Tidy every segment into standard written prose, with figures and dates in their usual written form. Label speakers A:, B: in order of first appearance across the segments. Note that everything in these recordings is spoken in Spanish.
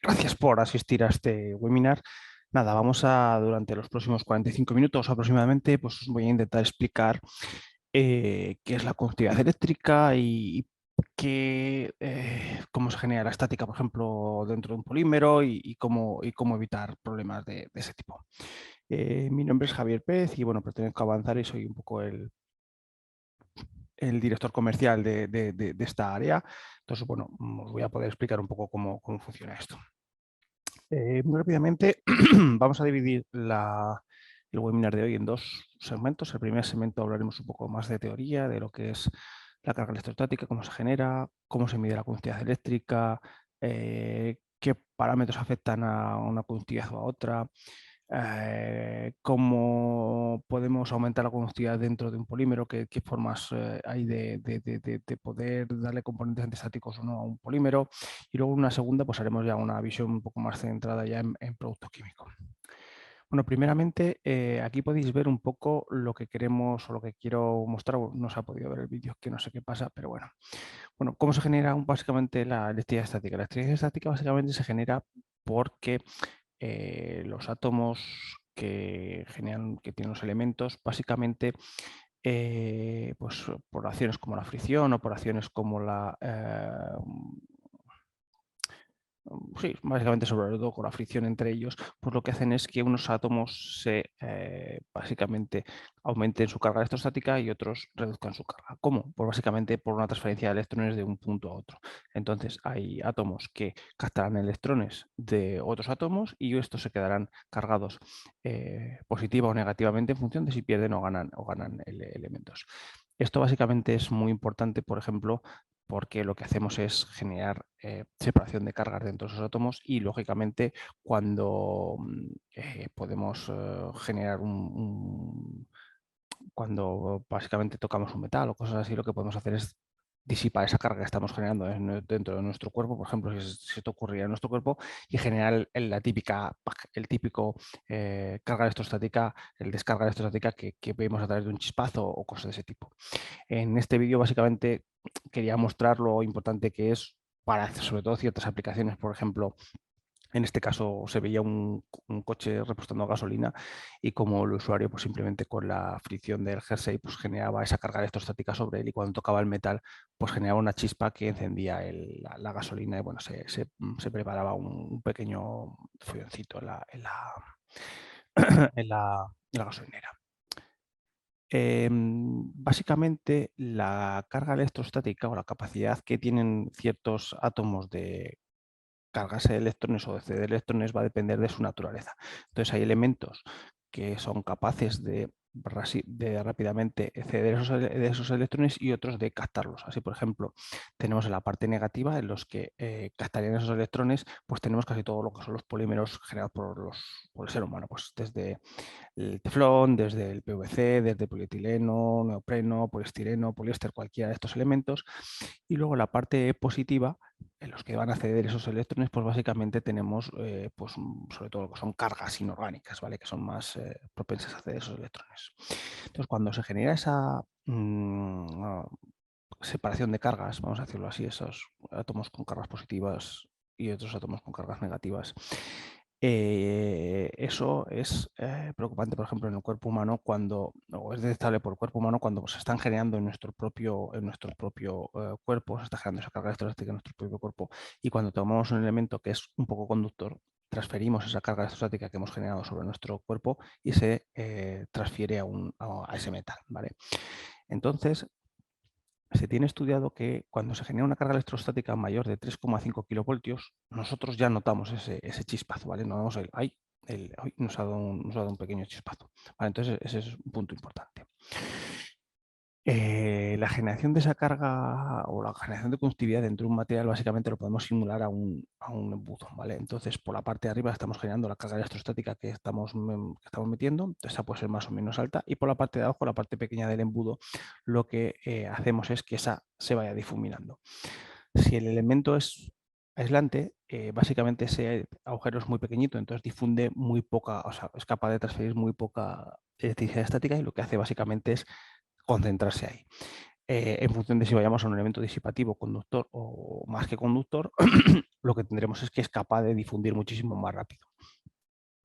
A: Gracias por asistir a este webinar. Nada, vamos a, durante los próximos 45 minutos aproximadamente, pues os voy a intentar explicar qué es la conductividad eléctrica y cómo se genera la estática, por ejemplo, dentro de un polímero y cómo evitar problemas de ese tipo. Mi nombre es Javier Pérez y bueno, pertenezco a Avanzar y soy un poco el director comercial de esta área. Entonces, bueno, os voy a poder explicar un poco cómo funciona esto. Muy rápidamente, vamos a dividir el webinar de hoy en dos segmentos. El primer segmento hablaremos un poco más de teoría, de lo que es la carga electrostática, cómo se genera, cómo se mide la conductividad eléctrica, qué parámetros afectan a una conductividad o a otra, cómo podemos aumentar la conductividad dentro de un polímero, qué formas hay de poder darle componentes antiestáticos o no a un polímero. Y luego en una segunda pues haremos ya una visión un poco más centrada ya en producto químico. Bueno, primeramente aquí podéis ver un poco lo que queremos o lo que quiero mostrar. No se ha podido ver el vídeo, que no sé qué pasa, pero bueno. Bueno, ¿cómo se genera básicamente la electricidad estática? La electricidad estática básicamente se genera porque los átomos que tienen los elementos, básicamente pues por acciones como la fricción o por acciones como sí, básicamente sobre todo con la fricción entre ellos, pues lo que hacen es que unos átomos básicamente aumenten su carga electrostática y otros reduzcan su carga. ¿Cómo? Pues básicamente por una transferencia de electrones de un punto a otro. Entonces hay átomos que captarán electrones de otros átomos y estos se quedarán cargados positiva o negativamente en función de si pierden o ganan elementos. Esto básicamente es muy importante, por ejemplo, porque lo que hacemos es generar separación de cargas dentro de esos átomos y, lógicamente, cuando podemos generar cuando básicamente tocamos un metal o cosas así, lo que podemos hacer es disipar esa carga que estamos generando dentro de nuestro cuerpo, por ejemplo, si esto ocurriera en nuestro cuerpo, y generar el típico carga electrostática, el descarga electrostática que vemos a través de un chispazo o cosas de ese tipo. En este vídeo básicamente quería mostrar lo importante que es para sobre todo ciertas aplicaciones. Por ejemplo, en este caso se veía un coche repostando gasolina y como el usuario pues simplemente con la fricción del jersey pues generaba esa carga electrostática sobre él y cuando tocaba el metal pues generaba una chispa que encendía la gasolina y bueno, se preparaba un pequeño fogoncito en la gasolinera. Básicamente, la carga electrostática o la capacidad que tienen ciertos átomos de cargarse de electrones o de ceder electrones va a depender de su naturaleza. Entonces, hay elementos que son capaces de rápidamente ceder esos electrones y otros de captarlos. Así, por ejemplo, tenemos en la parte negativa, en los que captarían esos electrones, pues tenemos casi todo lo que son los polímeros generados por el ser humano, pues desde el teflón, desde el PVC, desde polietileno, neopreno, poliestireno, poliéster, cualquiera de estos elementos. Y luego la parte positiva, en los que van a ceder esos electrones, pues básicamente tenemos pues, sobre todo lo que son cargas inorgánicas, ¿vale? Que son más propensas a ceder esos electrones. Entonces, cuando se genera esa separación de cargas, vamos a decirlo así, esos átomos con cargas positivas y otros átomos con cargas negativas, eso es preocupante, por ejemplo, en el cuerpo humano o es detectable por el cuerpo humano cuando se están generando en nuestro propio cuerpo, se está generando esa carga electrostática en nuestro propio cuerpo y cuando tomamos un elemento que es un poco conductor, transferimos esa carga electrostática que hemos generado sobre nuestro cuerpo y se transfiere a ese metal, ¿vale? Entonces, se tiene estudiado que cuando se genera una carga electrostática mayor de 3,5 kilovoltios, nosotros ya notamos ese chispazo, ¿vale? No vamos ¡ay! Nos ha dado un pequeño chispazo. ¿Vale? Entonces, ese es un punto importante. La generación de esa carga o la generación de conductividad dentro de un material básicamente lo podemos simular a un embudo, ¿vale? Entonces, por la parte de arriba estamos generando la carga electrostática que estamos metiendo, esa puede ser más o menos alta, y por la parte de abajo, la parte pequeña del embudo, lo que hacemos es que esa se vaya difuminando. Si el elemento es aislante, básicamente ese agujero es muy pequeñito, entonces difunde muy poca, o sea, es capaz de transferir muy poca electricidad estática y lo que hace básicamente es concentrarse ahí. en función de si vayamos a un elemento disipativo, conductor o más que conductor, lo que tendremos es que es capaz de difundir muchísimo más rápido.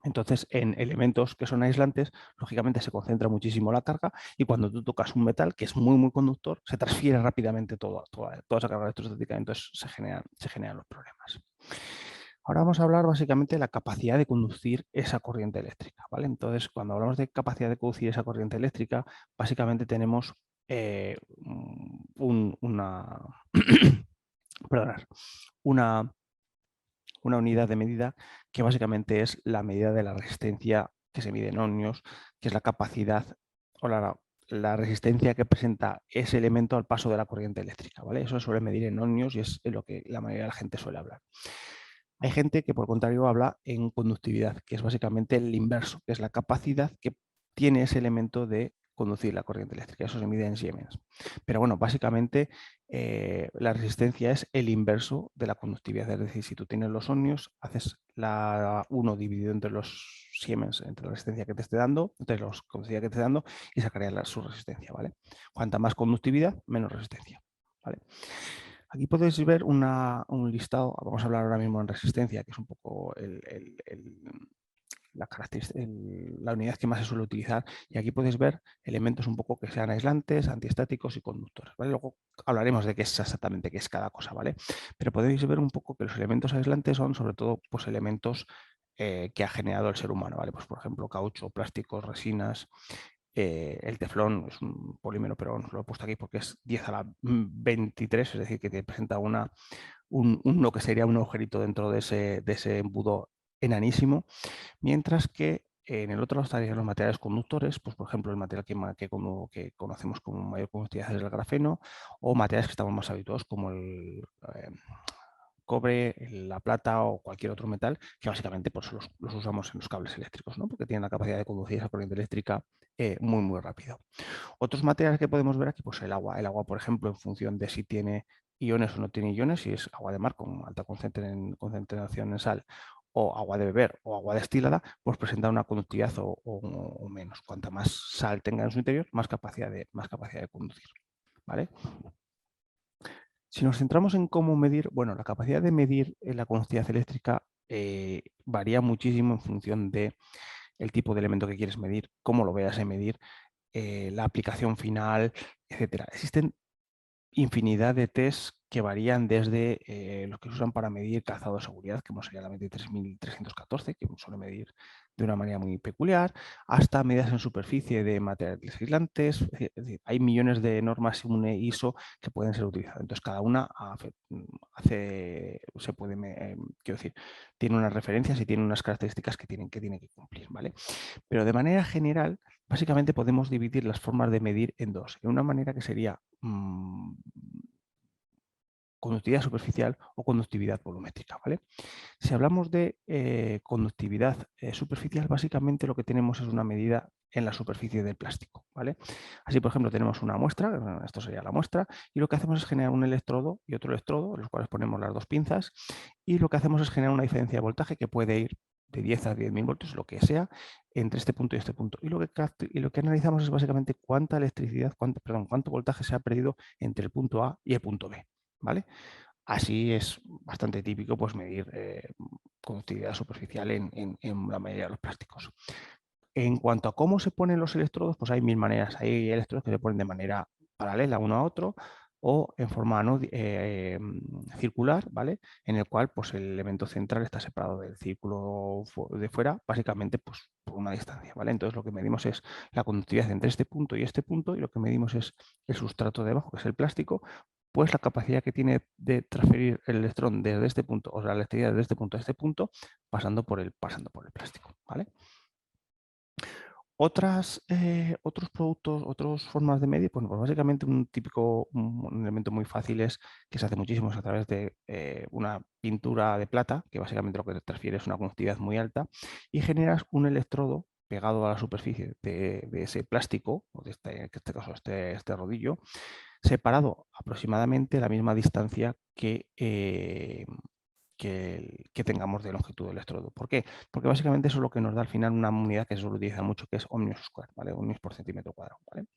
A: Entonces, en elementos que son aislantes, lógicamente se concentra muchísimo la carga y cuando tú tocas un metal que es muy conductor, se transfiere rápidamente toda esa carga electrostática, entonces se generan los problemas. Ahora vamos a hablar básicamente de la capacidad de conducir esa corriente eléctrica, ¿vale? Entonces, cuando hablamos de capacidad de conducir esa corriente eléctrica, básicamente tenemos una, perdonad, una una unidad de medida que básicamente es la medida de la resistencia que se mide en ohmios, que es la capacidad o la resistencia que presenta ese elemento al paso de la corriente eléctrica, ¿vale? Eso se suele medir en ohmios y es lo que la mayoría de la gente suele hablar. Hay gente que, por contrario, habla en conductividad, que es básicamente el inverso, que es la capacidad que tiene ese elemento de conducir la corriente eléctrica. Eso se mide en Siemens. Pero bueno, básicamente la resistencia es el inverso de la conductividad. Es decir, si tú tienes los ohmios, haces la 1 dividido entre los Siemens, entre la resistencia que te esté dando, entre los conductividad que te esté dando, y sacarías su resistencia, ¿vale? Cuanta más conductividad, menos resistencia, ¿vale? Aquí podéis ver un listado, vamos a hablar ahora mismo en resistencia, que es un poco la unidad que más se suele utilizar, y aquí podéis ver elementos un poco que sean aislantes, antiestáticos y conductores, ¿vale? Luego hablaremos de qué es exactamente qué es cada cosa, ¿vale? Pero podéis ver un poco que los elementos aislantes son sobre todo pues, elementos que ha generado el ser humano, ¿vale? Pues por ejemplo, caucho, plásticos, resinas. El teflón es un polímero, pero os lo he puesto aquí porque es 10 a la 23, es decir, que te presenta lo que sería un agujerito dentro de ese embudo enanísimo, mientras que en el otro lado estarían los materiales conductores, pues por ejemplo el material que conocemos como mayor conductividad es el grafeno, o materiales que estamos más habituados como el cobre, la plata o cualquier otro metal, que básicamente pues, los usamos en los cables eléctricos, ¿no? Porque tienen la capacidad de conducir esa corriente eléctrica muy rápido. Otros materiales que podemos ver aquí, pues el agua. El agua, por ejemplo, en función de si tiene iones o no tiene iones, si es agua de mar con alta concentración en sal, o agua de beber o agua destilada, pues presenta una conductividad o menos. Cuanta más sal tenga en su interior, más capacidad de conducir. ¿Vale? Si nos centramos en cómo medir, bueno, la capacidad de medir la conductividad eléctrica varía muchísimo en función de el tipo de elemento que quieres medir, cómo lo veas en medir, la aplicación final, etcétera. Existen infinidad de tests que varían desde los que se usan para medir calzado de seguridad, que sería la 23314, que suele medir de una manera muy peculiar, hasta medidas en superficie de materiales aislantes. Es decir, hay millones de normas UNE ISO que pueden ser utilizadas. Entonces, cada una se puede, quiero decir, tiene unas referencias y tiene unas características que tiene que cumplir, ¿vale? Pero de manera general, básicamente podemos dividir las formas de medir en dos. En una manera que sería conductividad superficial o conductividad volumétrica, ¿vale? Si hablamos de conductividad superficial, básicamente lo que tenemos es una medida en la superficie del plástico, ¿vale? Así, por ejemplo, tenemos una muestra, esto sería la muestra, y lo que hacemos es generar un electrodo y otro electrodo, en los cuales ponemos las dos pinzas, y lo que hacemos es generar una diferencia de voltaje que puede ir de 10 a 10.000 voltios, lo que sea, entre este punto y este punto. Y lo que analizamos es básicamente cuánta electricidad, cuánto voltaje se ha perdido entre el punto A y el punto B, ¿vale? Así es bastante típico pues, medir conductividad superficial en la mayoría de los plásticos. En cuanto a cómo se ponen los electrodos, pues hay mil maneras. Hay electrodos que se ponen de manera paralela uno a otro o en forma circular, ¿vale? En el cual pues, el elemento central está separado del círculo de fuera, básicamente pues, por una distancia, ¿vale? Entonces lo que medimos es la conductividad entre este punto y lo que medimos es el sustrato de abajo, que es el plástico, pues la capacidad que tiene de transferir el electrón desde este punto, o sea, la electricidad desde este punto a este punto, pasando por el plástico, ¿vale? Otros productos, otras formas de medir, pues básicamente un elemento muy fácil es que se hace muchísimo a través de una pintura de plata, que básicamente lo que te transfiere es una conductividad muy alta, y generas un electrodo pegado a la superficie de ese plástico, o en este caso este rodillo, separado aproximadamente la misma distancia que tengamos de longitud del electrodo. ¿Por qué? Porque básicamente eso es lo que nos da al final una unidad que se suele utilizar mucho, que es ohmios square, ¿vale? Ohmios por centímetro cuadrado, ¿vale?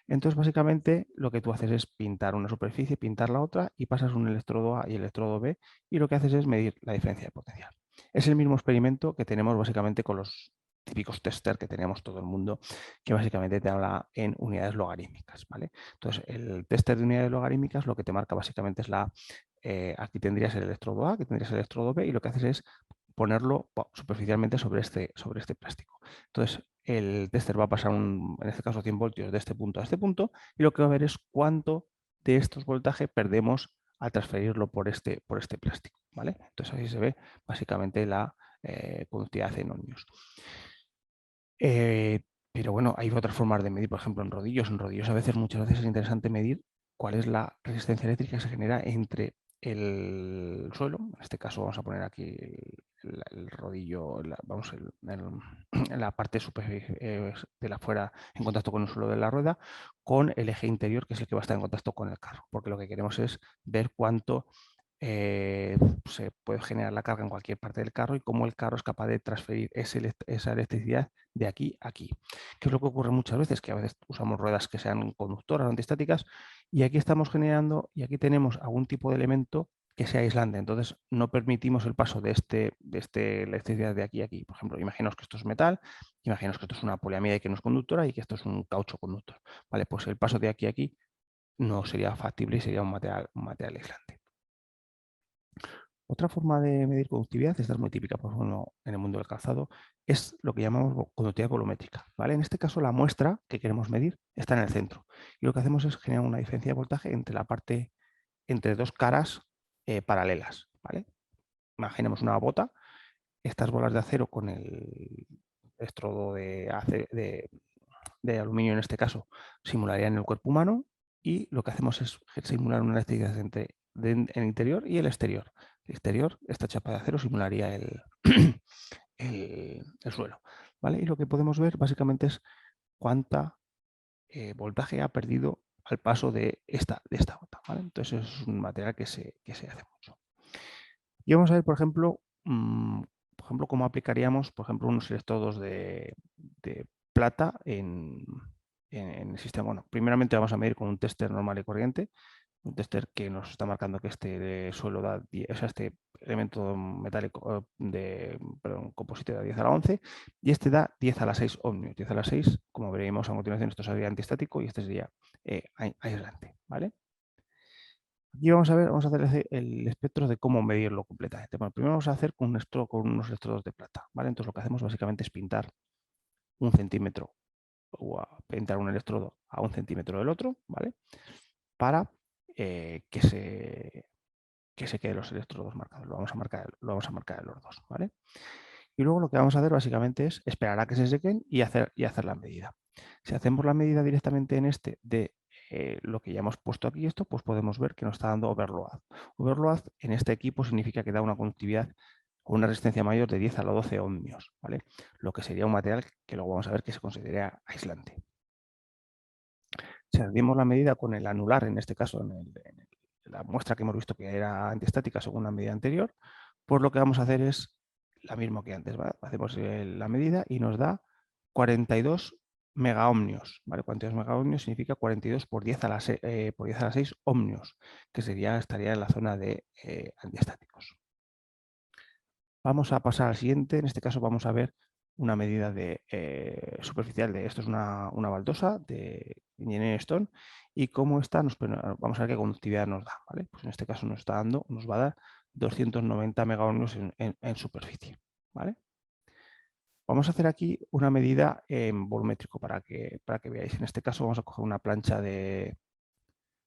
A: Entonces, básicamente, lo que tú haces es pintar una superficie, pintar la otra y pasas un electrodo A y electrodo B y lo que haces es medir la diferencia de potencial. Es el mismo experimento que tenemos básicamente con los típicos tester que tenemos todo el mundo, que básicamente te habla en unidades logarítmicas, ¿vale? Entonces, el tester de unidades logarítmicas lo que te marca básicamente es aquí tendrías el electrodo A, aquí tendrías el electrodo B y lo que haces es ponerlo superficialmente sobre este plástico. Entonces, el tester va a pasar, en este caso, 100 voltios de este punto a este punto y lo que va a ver es cuánto de estos voltajes perdemos al transferirlo por este plástico, ¿vale? Entonces, así se ve básicamente la conductividad en ohmios. Pero bueno, hay otras formas de medir, por ejemplo, en rodillos. En rodillos muchas veces es interesante medir cuál es la resistencia eléctrica que se genera entre el suelo, en este caso vamos a poner aquí el rodillo, en la parte de la fuera en contacto con el suelo de la rueda, con el eje interior, que es el que va a estar en contacto con el carro, porque lo que queremos es ver cuánto se puede generar la carga en cualquier parte del carro y cómo el carro es capaz de transferir esa electricidad de aquí a aquí. ¿Qué es lo que ocurre muchas veces? Que a veces usamos ruedas que sean conductoras o antiestáticas y aquí estamos generando y aquí tenemos algún tipo de elemento que sea aislante. Entonces no permitimos el paso de electricidad de aquí a aquí. Por ejemplo, imaginaos que esto es metal, imaginaos que esto es una poliamida y que no es conductora y que esto es un caucho conductor. Vale, pues el paso de aquí a aquí no sería factible y sería un material aislante. Otra forma de medir conductividad, esta es muy típica por ejemplo, en el mundo del calzado, es lo que llamamos conductividad volumétrica. ¿Vale? En este caso, la muestra que queremos medir está en el centro. Y lo que hacemos es generar una diferencia de voltaje entre dos caras paralelas. ¿Vale? Imaginemos una bota, estas bolas de acero con el electrodo de aluminio en este caso simularían el cuerpo humano y lo que hacemos es simular una electricidad entre el interior y el exterior. El exterior, esta chapa de acero simularía el suelo. ¿Vale? Y lo que podemos ver básicamente es cuánta voltaje ha perdido al paso de esta gota. ¿Vale? Entonces es un material que se hace mucho. Y vamos a ver, por ejemplo, cómo aplicaríamos, por ejemplo, unos electrodos de plata en el sistema. Bueno, primeramente vamos a medir con un tester normal y corriente, un tester que nos está marcando que este suelo da, o sea, este elemento metálico composite da 10 a la 11 y este da 10 a la 6 ohmios. 10 a la 6, como veremos a continuación, esto sería antiestático y este sería aislante, ¿vale? Aquí vamos a hacer el espectro de cómo medirlo completamente. Bueno, primero vamos a hacer con unos electrodos de plata, ¿vale? Entonces lo que hacemos básicamente es pintar un centímetro pintar un electrodo a 1 centímetro del otro, ¿vale? Para que se queden los electrodos marcados. Lo vamos a marcar en los dos, ¿vale? Y luego lo que vamos a hacer básicamente es esperar a que se sequen y hacer la medida. Si hacemos la medida directamente en este de lo que ya hemos puesto aquí, pues podemos ver que nos está dando overload. Overload en este equipo significa que da una conductividad o una resistencia mayor de 10 a la 12 ohmios, ¿vale? Lo que sería un material que luego vamos a ver que se considera aislante. Si hacemos la medida con el anular, en este caso, en la muestra que hemos visto que era antiestática según la medida anterior, pues lo que vamos a hacer es la misma que antes, ¿vale? Hacemos la medida y nos da 42 megaohmios, ¿vale? 42 megaohmios significa 42 por 10 a la 6 ohmios, que estaría en la zona de antiestáticos. Vamos a pasar al siguiente, en este caso vamos a ver una medida superficial esto es una baldosa de Engineering Stone y cómo está, vamos a ver qué conductividad nos da, ¿vale? Pues en este caso nos va a dar 290 megaohmios en superficie, ¿vale? Vamos a hacer aquí una medida en volumétrico para que veáis. En este caso vamos a coger una plancha de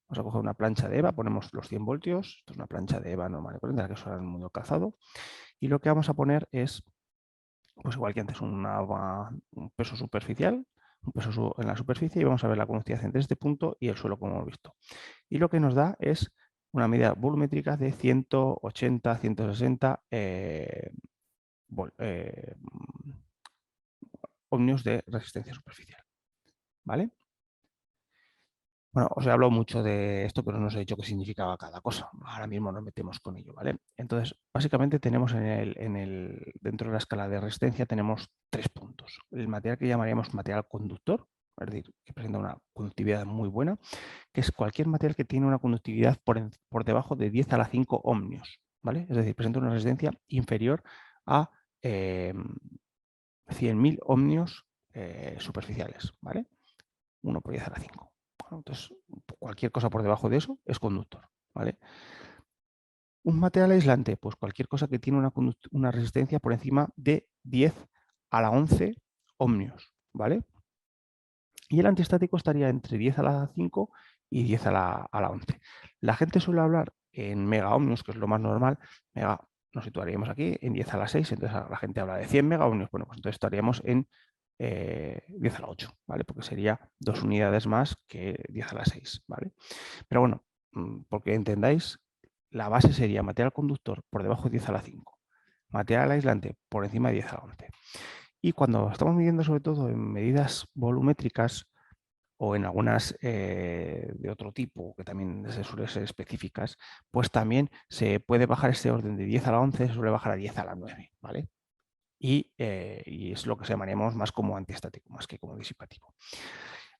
A: EVA, ponemos los 100 voltios, esto es una plancha de EVA normal y corriente, la que usa en el mundo calzado, y lo que vamos a poner es pues igual que antes, un peso superficial, un peso en la superficie y vamos a ver la conductividad entre este punto y el suelo como hemos visto. Y lo que nos da es una medida volumétrica de 180, 160 ohmios de resistencia superficial. ¿Vale? Bueno, os he hablado mucho de esto, pero no os he dicho qué significaba cada cosa. Ahora mismo nos metemos con ello, ¿vale? Entonces, básicamente tenemos dentro de la escala de resistencia tenemos 3 puntos. El material que llamaríamos material conductor, es decir, que presenta una conductividad muy buena, que es cualquier material que tiene una conductividad por debajo de 10 a la 5 ohmios, ¿vale? Es decir, presenta una resistencia inferior a 100.000 ohmios superficiales, ¿vale? 1 por 10 a la 5. Bueno, entonces, cualquier cosa por debajo de eso es conductor, ¿vale? Un material aislante, pues cualquier cosa que tiene una resistencia por encima de 10 a la 11 ohmios, ¿vale? Y el antiestático estaría entre 10 a la 5 y 10 a la 11. La gente suele hablar en megaohmios, que es lo más normal. Nos situaríamos aquí en 10 a la 6, entonces la gente habla de 100 megaohmios. Bueno, pues entonces estaríamos en 10 a la 8, ¿vale? Porque sería 2 unidades más que 10 a la 6, ¿vale? Pero bueno, porque entendáis, la base sería material conductor por debajo de 10 a la 5, material aislante por encima de 10 a la 11. Y cuando estamos midiendo sobre todo en medidas volumétricas o en algunas de otro tipo, que también se suelen ser específicas, pues también se puede bajar este orden de 10 a la 11, se suele bajar a 10 a la 9, ¿vale? Y es lo que llamaríamos más como antiestático, más que como disipativo.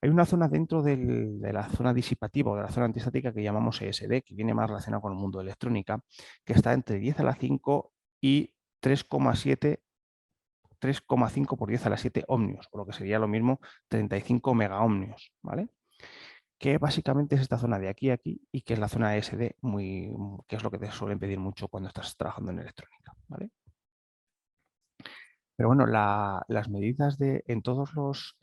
A: Hay una zona dentro de la zona disipativa o de la zona antiestática que llamamos ESD, que viene más relacionada con el mundo de electrónica, que está entre 10 a la 5 y 3,5 por 10 a la 7 ohmios, o lo que sería lo mismo 35 megaohmios, ¿vale? Que básicamente es esta zona de aquí a aquí y que es la zona ESD, que es lo que te suelen pedir mucho cuando estás trabajando en electrónica, ¿vale? Pero bueno, las medidas en todos los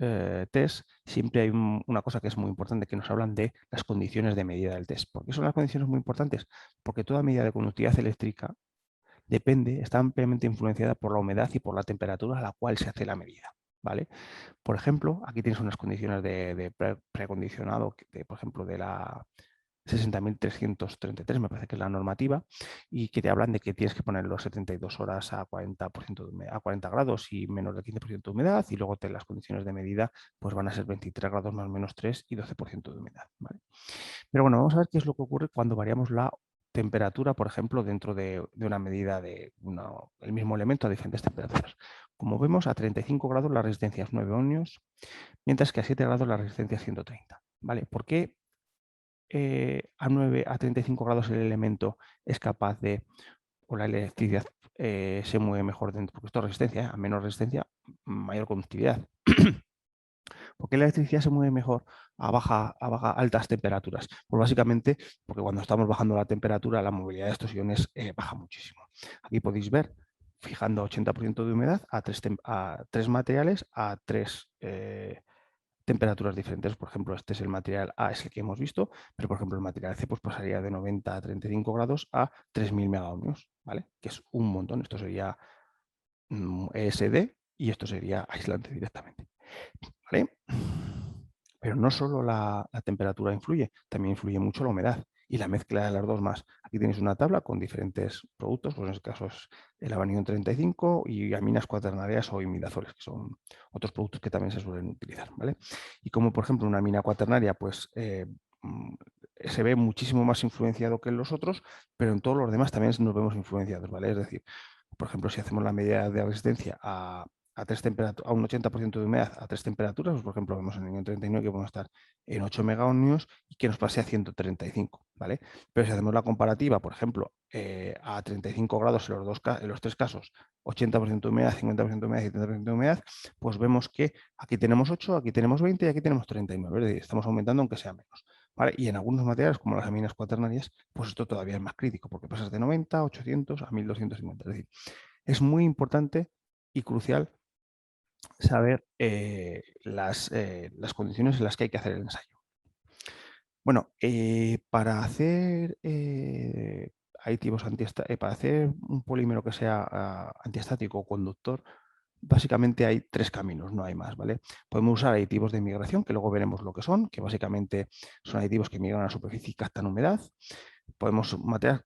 A: test siempre hay una cosa que es muy importante, que nos hablan de las condiciones de medida del test. ¿Por qué son las condiciones muy importantes? Porque toda medida de conductividad eléctrica está ampliamente influenciada por la humedad y por la temperatura a la cual se hace la medida, ¿vale? Por ejemplo, aquí tienes unas condiciones de precondicionado, por ejemplo, de la 60.333, me parece que es la normativa, y que te hablan de que tienes que poner los 72 horas a 40%, a 40 grados y menos del 15% de humedad, y luego las condiciones de medida pues van a ser 23 grados más menos 3 y 12% de humedad, ¿vale? Pero bueno, vamos a ver qué es lo que ocurre cuando variamos la temperatura, por ejemplo, dentro de una medida el mismo elemento a diferentes temperaturas. Como vemos, a 35 grados la resistencia es 9 ohmios, mientras que a 7 grados la resistencia es 130. ¿Vale? ¿Por qué a 35 grados el elemento es capaz o la electricidad se mueve mejor dentro? Porque esto es resistencia, a menor resistencia, mayor conductividad. ¿Por qué la electricidad se mueve mejor altas temperaturas? Pues básicamente porque cuando estamos bajando la temperatura, la movilidad de estos iones baja muchísimo. Aquí podéis ver, fijando 80% de humedad a tres materiales, a tres temperaturas diferentes. Por ejemplo, este es el material A, es el que hemos visto, pero por ejemplo el material C pues, pasaría de 90 a 35 grados a 3.000 megaohmios, ¿vale? Que es un montón. Esto sería ESD y esto sería aislante directamente, ¿vale? Pero no solo la temperatura influye, también influye mucho la humedad y la mezcla de las dos más. Aquí tenéis una tabla con diferentes productos, pues en este caso es el avanidón 35 y aminas cuaternarias o imidazoles, que son otros productos que también se suelen utilizar, ¿vale? Y como por ejemplo una amina cuaternaria, pues se ve muchísimo más influenciado que en los otros, pero en todos los demás también nos vemos influenciados, ¿vale? Es decir, por ejemplo, si hacemos la medida de resistencia a un 80% de humedad a tres temperaturas, pues por ejemplo, vemos en el año 39 que podemos estar en 8 megaohmios y que nos pase a 135, ¿vale? Pero si hacemos la comparativa, por ejemplo, a 35 grados en los tres casos, 80% de humedad, 50% de humedad y 70% de humedad, pues vemos que aquí tenemos 8, aquí tenemos 20 y aquí tenemos 39, es decir, estamos aumentando aunque sea menos, ¿vale? Y en algunos materiales, como las aminas cuaternarias, pues esto todavía es más crítico, porque pasas de 90 a 800 a 1250, es decir, es muy importante y crucial saber las condiciones en las que hay que hacer el ensayo. Bueno, para hacer aditivos para hacer un polímero que sea antiestático o conductor, básicamente hay tres caminos, no hay más, ¿vale? Podemos usar aditivos de migración, que luego veremos lo que son, que básicamente son aditivos que migran a la superficie y captan humedad. Podemos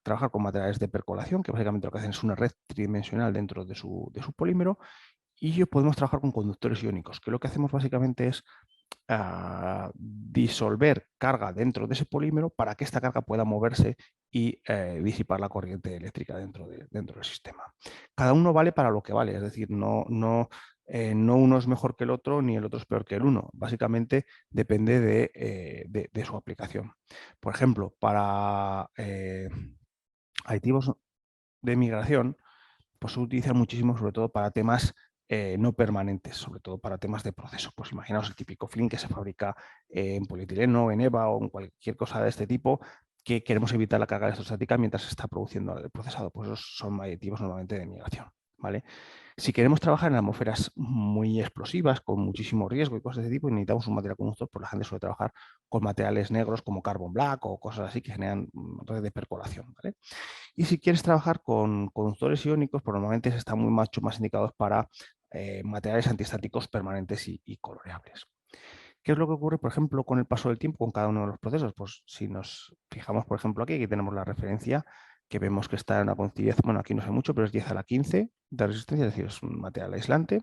A: trabajar con materiales de percolación, que básicamente lo que hacen es una red tridimensional dentro de su polímero. Y podemos trabajar con conductores iónicos, que lo que hacemos básicamente es disolver carga dentro de ese polímero para que esta carga pueda moverse y disipar la corriente eléctrica dentro del sistema. Cada uno vale para lo que vale, es decir, no no uno es mejor que el otro ni el otro es peor que el uno. Básicamente depende de su aplicación. Por ejemplo, para aditivos de migración, pues se utilizan muchísimo, sobre todo para temas no permanentes, sobre todo para temas de proceso. Pues imaginaos el típico film que se fabrica en polietileno, en EVA o en cualquier cosa de este tipo, que queremos evitar la carga electrostática mientras se está produciendo el procesado. Pues esos son aditivos normalmente de migración, ¿vale? Si queremos trabajar en atmósferas muy explosivas, con muchísimo riesgo y cosas de ese tipo, y necesitamos un material conductor, pues la gente suele trabajar con materiales negros como carbon black o cosas así que generan red de percolación, ¿vale? Y si quieres trabajar con conductores iónicos, pues normalmente están mucho más indicados para materiales antiestáticos permanentes y coloreables. ¿Qué es lo que ocurre, por ejemplo, con el paso del tiempo con cada uno de los procesos? Pues si nos fijamos, por ejemplo, aquí tenemos la referencia que vemos que está en una contividad, bueno, aquí no sé mucho, pero es 10 a la 15 de resistencia, es decir, es un material aislante.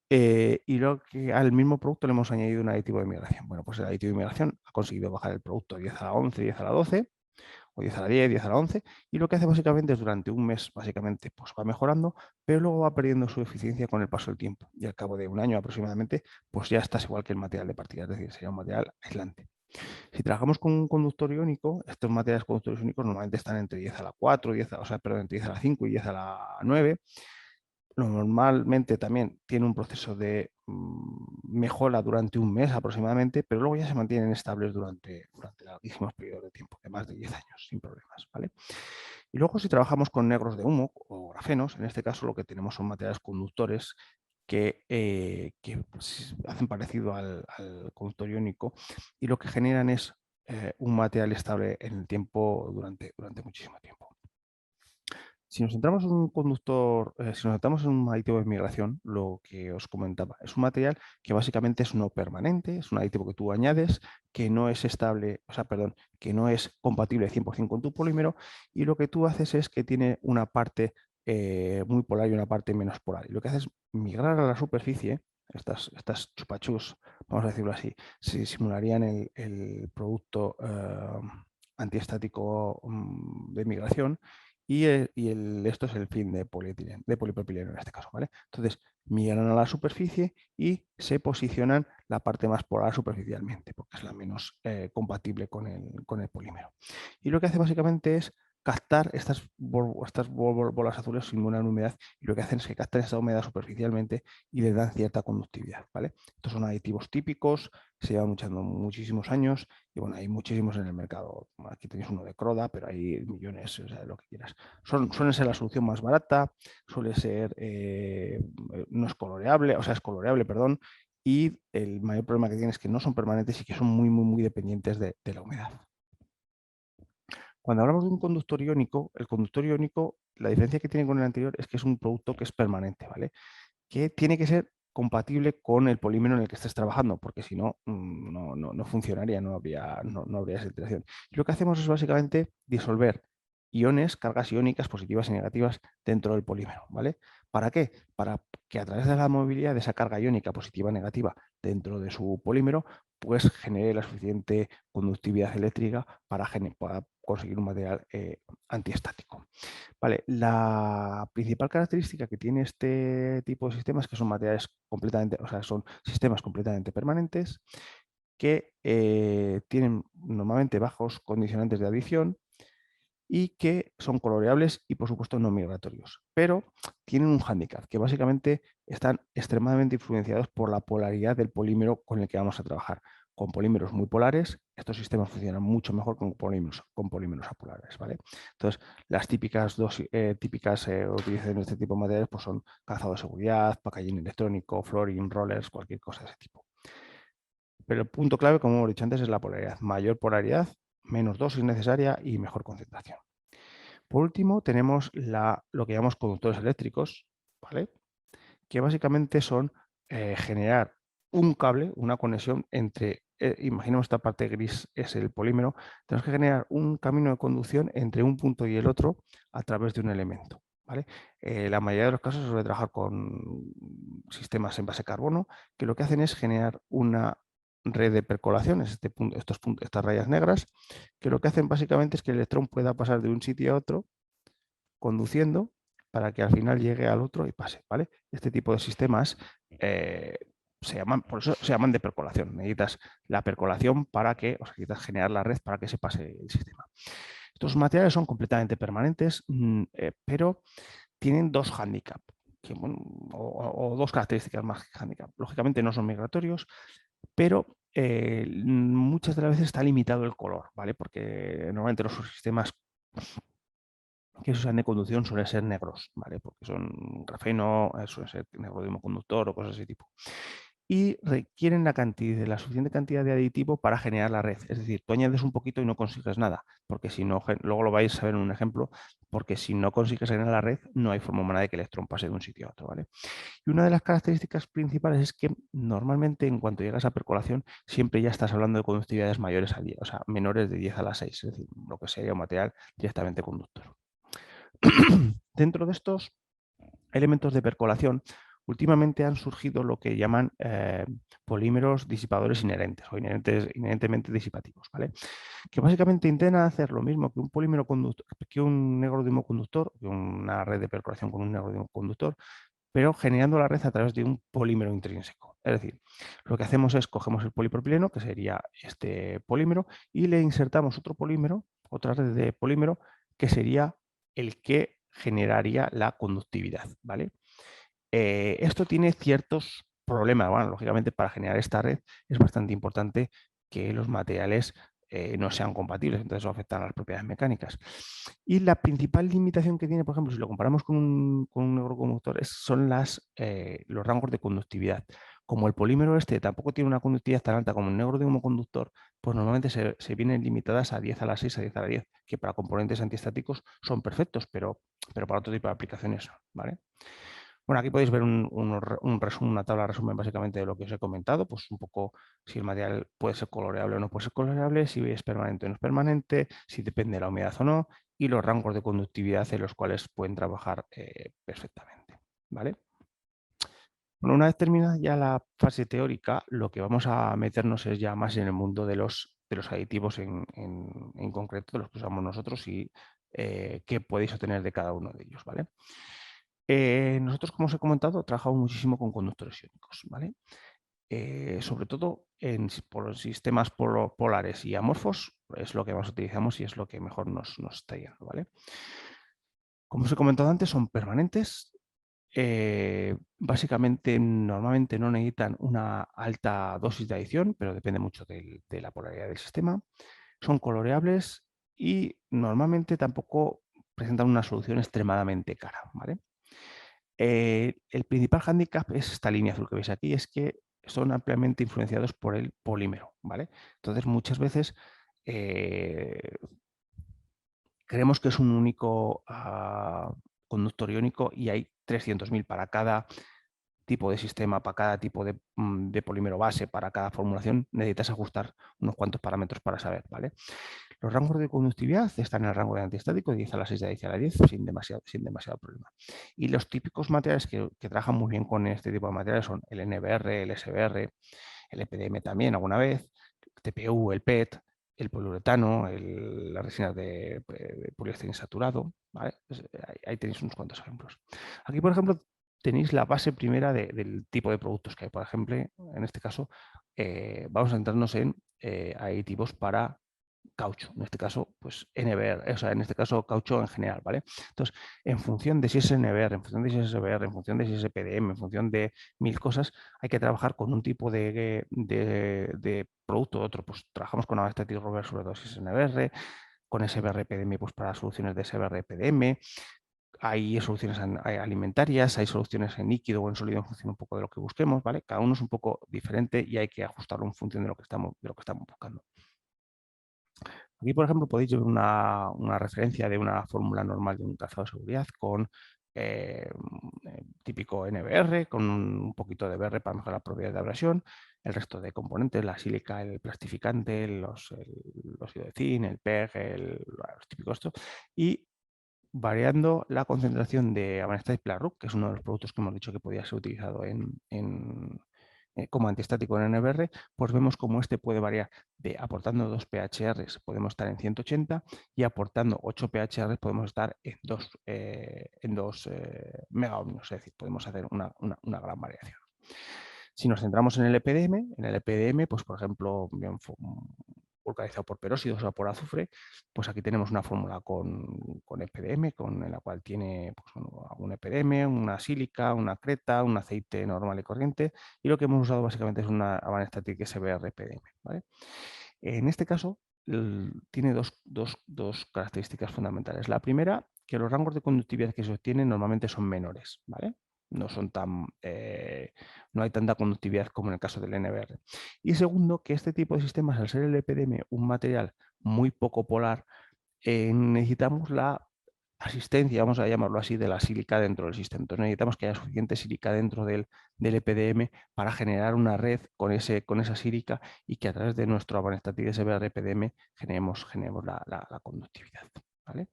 A: Y luego que al mismo producto le hemos añadido un aditivo de migración. Bueno, pues el aditivo de migración ha conseguido bajar el producto 10 a la 11, 10 a la 12, o 10 a la 10, 10 a la 11, y lo que hace básicamente es durante un mes, básicamente, pues va mejorando, pero luego va perdiendo su eficiencia con el paso del tiempo. Y al cabo de un año aproximadamente, pues ya estás igual que el material de partida, es decir, sería un material aislante. Si trabajamos con un conductor iónico, estos materiales conductores iónicos normalmente están entre 10 a la 4, 10 a, o sea, perdón, entre 10 a la 5 y 10 a la 9. Normalmente también tiene un proceso de mejora durante un mes aproximadamente, pero luego ya se mantienen estables durante larguísimos periodos de tiempo, de más de 10 años, sin problemas, ¿vale? Y luego si trabajamos con negros de humo o grafenos, en este caso lo que tenemos son materiales conductores que pues, hacen parecido al conductor iónico y lo que generan es un material estable en el tiempo durante muchísimo tiempo. Si nos centramos en un conductor, si nos centramos en un aditivo de migración, lo que os comentaba, es un material que básicamente es no permanente, es un aditivo que tú añades, que no es estable, o sea, perdón, que no es compatible 100% con tu polímero, y lo que tú haces es que tiene una parte muy polar y una parte menos polar. Y lo que haces es migrar a la superficie, estas chupachus, vamos a decirlo así, si simularían el producto antiestático de migración, esto es el fin de polietileno, de polipropileno en este caso, ¿vale? Entonces, migran a la superficie y se posicionan la parte más polar superficialmente, porque es la menos compatible con el polímero. Y lo que hace básicamente es captar estas bolas azules simulan humedad y lo que hacen es que captan esa humedad superficialmente y le dan cierta conductividad, ¿vale? Estos son aditivos típicos, se llevan usando muchísimos años y bueno, hay muchísimos en el mercado. Aquí tenéis uno de Croda, pero hay millones, o sea, lo que quieras. Suelen ser la solución más barata, suele ser, no es coloreable, o sea, es coloreable, perdón, y el mayor problema que tiene es que no son permanentes y que son muy dependientes de la humedad. Cuando hablamos de un conductor iónico, el conductor iónico, la diferencia que tiene con el anterior es que es un producto que es permanente, ¿vale? Que tiene que ser compatible con el polímero en el que estés trabajando, porque si no, no funcionaría, no habría esa interacción. Y lo que hacemos es básicamente disolver iones, cargas iónicas positivas y negativas dentro del polímero, ¿vale? ¿Para qué? Para que a través de la movilidad de esa carga iónica positiva o negativa dentro de su polímero, pues genere la suficiente conductividad eléctrica para conseguir un material antiestático. Vale, la principal característica que tiene este tipo de sistemas es que son materiales completamente, o sea, son sistemas completamente permanentes que tienen normalmente bajos condicionantes de adición y que son coloreables y, por supuesto, no migratorios. Pero tienen un hándicap, que básicamente están extremadamente influenciados por la polaridad del polímero con el que vamos a trabajar. Con polímeros muy polares, estos sistemas funcionan mucho mejor con polímeros apolares, ¿vale? Entonces, las típicas utilizaciones de este tipo de materiales pues son calzado de seguridad, packaging electrónico, flooring, rollers, cualquier cosa de ese tipo. Pero el punto clave, como hemos dicho antes, es la polaridad. Mayor polaridad, menos dosis necesaria y mejor concentración. Por último, tenemos lo que llamamos conductores eléctricos, ¿vale? Que básicamente son generar un cable, una conexión entre, imaginemos esta parte gris es el polímero, tenemos que generar un camino de conducción entre un punto y el otro a través de un elemento. ¿Vale? La mayoría de los casos se suele trabajar con sistemas en base carbono que lo que hacen es generar una red de percolaciones, estas rayas negras, que lo que hacen básicamente es que el electrón pueda pasar de un sitio a otro conduciendo para que al final llegue al otro y pase, ¿vale? Este tipo de sistemas por eso se llaman de percolación. Necesitas la percolación para que, o sea, necesitas generar la red para que se pase el sistema. Estos materiales son completamente permanentes, pero tienen dos hándicaps, bueno, o dos características más que hándicap. Lógicamente no son migratorios, pero muchas de las veces está limitado el color, ¿vale? Porque normalmente los sistemas que se usan de conducción suelen ser negros, ¿vale? Porque son grafeno, suelen ser negro de conductor o cosas de ese tipo. Y requieren la suficiente cantidad de aditivo para generar la red. Es decir, tú añades un poquito y no consigues nada, porque si no, luego lo vais a ver en un ejemplo, porque si no consigues generar la red, no hay forma humana de que el electrón pase de un sitio a otro, ¿vale? Y una de las características principales es que normalmente en cuanto llegas a percolación, siempre ya estás hablando de conductividades mayores a 10, o sea, menores de 10 a la 6, es decir, lo que sería un material directamente conductor. Dentro de estos elementos de percolación, últimamente han surgido lo que llaman polímeros disipadores inherentes o inherentemente disipativos, ¿vale? Que básicamente intentan hacer lo mismo que un polímero conductor, que un negrodimo conductor, que una red de percolación con un negrodimo conductor, pero generando la red a través de un polímero intrínseco. Es decir, lo que hacemos es cogemos el polipropileno, que sería este polímero, y le insertamos otro polímero, otra red de polímero, que sería el que generaría la conductividad, ¿vale? Esto tiene ciertos problemas. Bueno, lógicamente, para generar esta red es bastante importante que los materiales no sean compatibles, entonces eso afecta a las propiedades mecánicas. Y la principal limitación que tiene, por ejemplo, si lo comparamos con un neuroconductor, son los rangos de conductividad. Como el polímero este tampoco tiene una conductividad tan alta como un neuroconductor, pues normalmente se vienen limitadas a 10 a la 6, a 10 a la 10, que para componentes antiestáticos son perfectos, pero para otro tipo de aplicaciones no, ¿vale? Bueno, aquí podéis ver un resumen, una tabla de resumen básicamente de lo que os he comentado, pues un poco si el material puede ser coloreable o no puede ser coloreable, si es permanente o no es permanente, si depende de la humedad o no, y los rangos de conductividad en los cuales pueden trabajar perfectamente, ¿vale? Bueno, una vez terminada ya la fase teórica, lo que vamos a meternos es ya más en el mundo de los aditivos en concreto, de los que usamos nosotros y qué podéis obtener de cada uno de ellos, ¿vale? Nosotros, como os he comentado, trabajamos muchísimo con conductores iónicos, ¿vale? Sobre todo por sistemas polares y amorfos, es lo que más utilizamos y es lo que mejor nos está yendo, ¿vale? Como os he comentado antes, son permanentes. Básicamente, normalmente no necesitan una alta dosis de adición, pero depende mucho de la polaridad del sistema. Son coloreables y normalmente tampoco presentan una solución extremadamente cara, ¿vale? El principal hándicap es esta línea azul que veis aquí, es que son ampliamente influenciados por el polímero, ¿vale? Entonces, muchas veces eh, creemos que es un único conductor iónico y hay 300.000 para cada tipo de sistema, para cada tipo de polímero base, para cada formulación, necesitas ajustar unos cuantos parámetros para saber, ¿vale? Los rangos de conductividad están en el rango de antiestático, de 10 a la 6, de 10 a la 10, sin demasiado problema. Y los típicos materiales que trabajan muy bien con este tipo de materiales son el NBR, el SBR, el EPDM también alguna vez, TPU, el PET, el poliuretano, las resinas de poliéster insaturado, ¿vale? Ahí tenéis unos cuantos ejemplos. Aquí, por ejemplo, tenéis la base primera del tipo de productos que hay. Por ejemplo, en este caso, vamos a centrarnos en aditivos para caucho, en este caso, pues NBR, o sea, en este caso caucho en general, ¿vale? Entonces, en función de si es NBR, en función de si es SBR, en función de si es PDM, en función de 1000 cosas, hay que trabajar con un tipo de producto u otro. Pues trabajamos con Avastatic Rover sobre todo si es NBR, con SBR PDM pues para soluciones de SBR PDM, hay soluciones alimentarias, hay soluciones en líquido o en sólido en función un poco de lo que busquemos, ¿vale? Cada uno es un poco diferente y hay que ajustarlo en función de lo que estamos buscando. Aquí, por ejemplo, podéis ver una referencia de una fórmula normal de un trazado de seguridad con típico NBR, con un poquito de BR para mejorar la propiedad de abrasión, el resto de componentes, la sílica, el plastificante, los óxido de zinc, el PEG, los típicos estos, y variando la concentración de Avanestate Plarruc, que es uno de los productos que hemos dicho que podía ser utilizado como antiestático en NBR, pues vemos cómo este puede variar aportando 2 PHRs podemos estar en 180 y aportando 8 PHRs podemos estar en 2 megaohmios, es decir, podemos hacer una gran variación. Si nos centramos en el EPDM, pues por ejemplo, bien vulcanizado por peróxidos o por azufre, pues aquí tenemos una fórmula con EPDM, en la cual tiene pues, bueno, un EPDM, una sílica, una creta, un aceite normal y corriente, y lo que hemos usado básicamente es una Vanestatic SBR-EPDM, ¿vale? En este caso, tiene dos características fundamentales. La primera, que los rangos de conductividad que se obtienen normalmente son menores, ¿vale? No son no hay tanta conductividad como en el caso del NBR. Y segundo, que este tipo de sistemas, al ser el EPDM un material muy poco polar, necesitamos la asistencia, vamos a llamarlo así, de la sílica dentro del sistema. Entonces necesitamos que haya suficiente sílica dentro del EPDM para generar una red con esa sílica y que a través de nuestro Vanestatic SBR EPDM generemos la conductividad, ¿vale?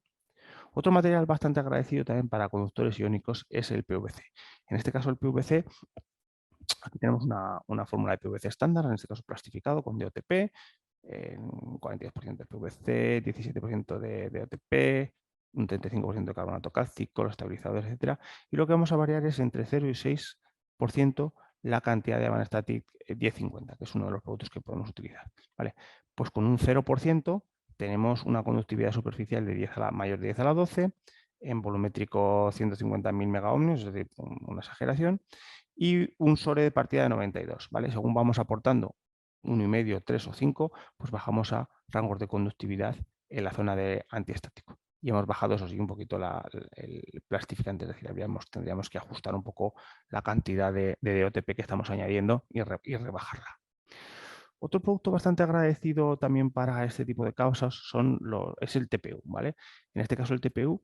A: Otro material bastante agradecido también para conductores iónicos es el PVC. En este caso el PVC, aquí tenemos una fórmula de PVC estándar, en este caso plastificado con DOTP, 42% de PVC, 17% de OTP, un 35% de carbonato cálcico, los estabilizadores, etcétera. Y lo que vamos a variar es entre 0 y 6% la cantidad de Vanestatic 1050, que es uno de los productos que podemos utilizar. ¿Vale? Pues con un 0% tenemos una conductividad superficial de 10 mayor de 10 a la 12, en volumétrico 150.000 megaohmios, es decir, una exageración, y un SORE de partida de 92, ¿vale? Según vamos aportando 1,5, 3 o 5, pues bajamos a rangos de conductividad en la zona de antiestático. Y hemos bajado, eso sí, un poquito el plastificante, es decir, tendríamos que ajustar un poco la cantidad de DOTP que estamos añadiendo y rebajarla. Otro producto bastante agradecido también para este tipo de causas es el TPU, ¿vale? En este caso el TPU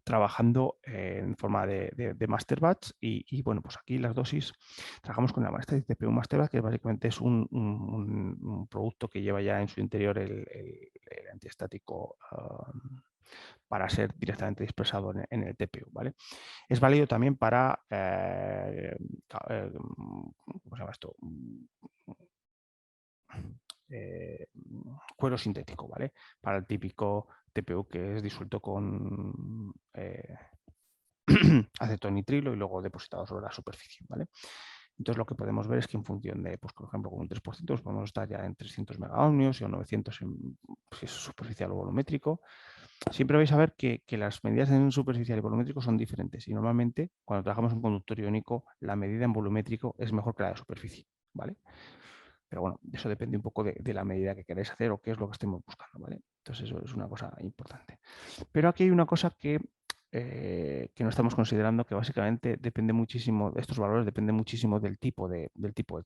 A: trabajando en forma de master batch y, bueno, pues aquí las dosis, trabajamos con la Vanestatic TPU Master Batch, que básicamente es un producto que lleva ya en su interior el antiestático para ser directamente dispersado en el TPU, ¿vale? Es válido también para, ¿cómo se llama esto? Cuero sintético, ¿vale? Para el típico TPU que es disuelto con acetonitrilo y luego depositado sobre la superficie, ¿vale? Entonces lo que podemos ver es que en función de, pues, por ejemplo, con un 3%, pues podemos estar ya en 300 megaohmios y 900 en si es superficial o volumétrico. Siempre vais a ver que las medidas en superficial y volumétrico son diferentes y normalmente cuando trabajamos en conductor iónico la medida en volumétrico es mejor que la de superficie, ¿vale? Pero bueno, eso depende un poco de la medida que queráis hacer o qué es lo que estemos buscando, ¿vale? Entonces eso es una cosa importante. Pero aquí hay una cosa que no estamos considerando, que básicamente depende muchísimo, estos valores dependen muchísimo del tipo del TPU.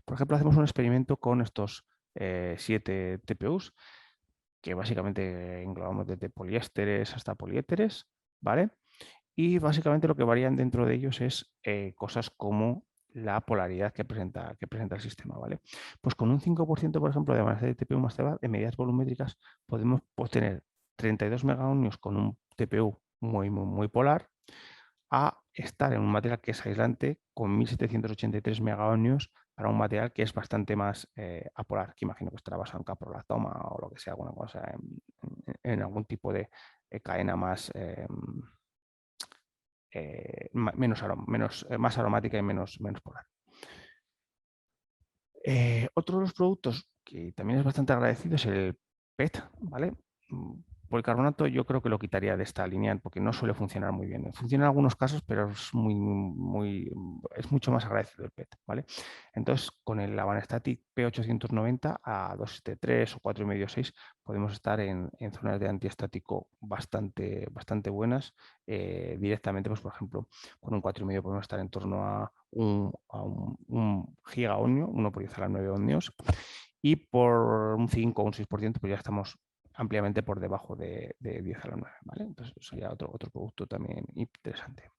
A: Por ejemplo, hacemos un experimento con estos 7 TPUs, que básicamente englobamos desde poliésteres hasta poliéteres, ¿vale? Y básicamente lo que varían dentro de ellos es cosas como la polaridad que presenta el sistema, ¿vale? Pues con un 5%, por ejemplo, de avance de TPU más TBA, de medidas volumétricas, podemos obtener 32 megaohmios con un TPU muy polar, a estar en un material que es aislante con 1783 megaohmios para un material que es bastante más apolar, que imagino que estará basado en caprolactoma o lo que sea, alguna cosa en algún tipo de cadena más más aromática y menos polar. Otro de los productos que también es bastante agradecido es el PET, ¿vale? Policarbonato yo creo que lo quitaría de esta línea porque no suele funcionar muy bien. Funciona en algunos casos, pero es mucho más agradecido el PET, ¿vale? Entonces, con el Vanestatic P890 a dosis de 3 o 4,5 6 podemos estar en zonas de antiestático bastante buenas. Directamente, pues por ejemplo, con un 4,5 podemos estar en torno a un gigaohnio, 1 por 10 a la 9 ohmios, y por un 5 o un 6% pues ya estamos ampliamente por debajo de 10 a la 9, ¿vale? Entonces sería otro producto también interesante.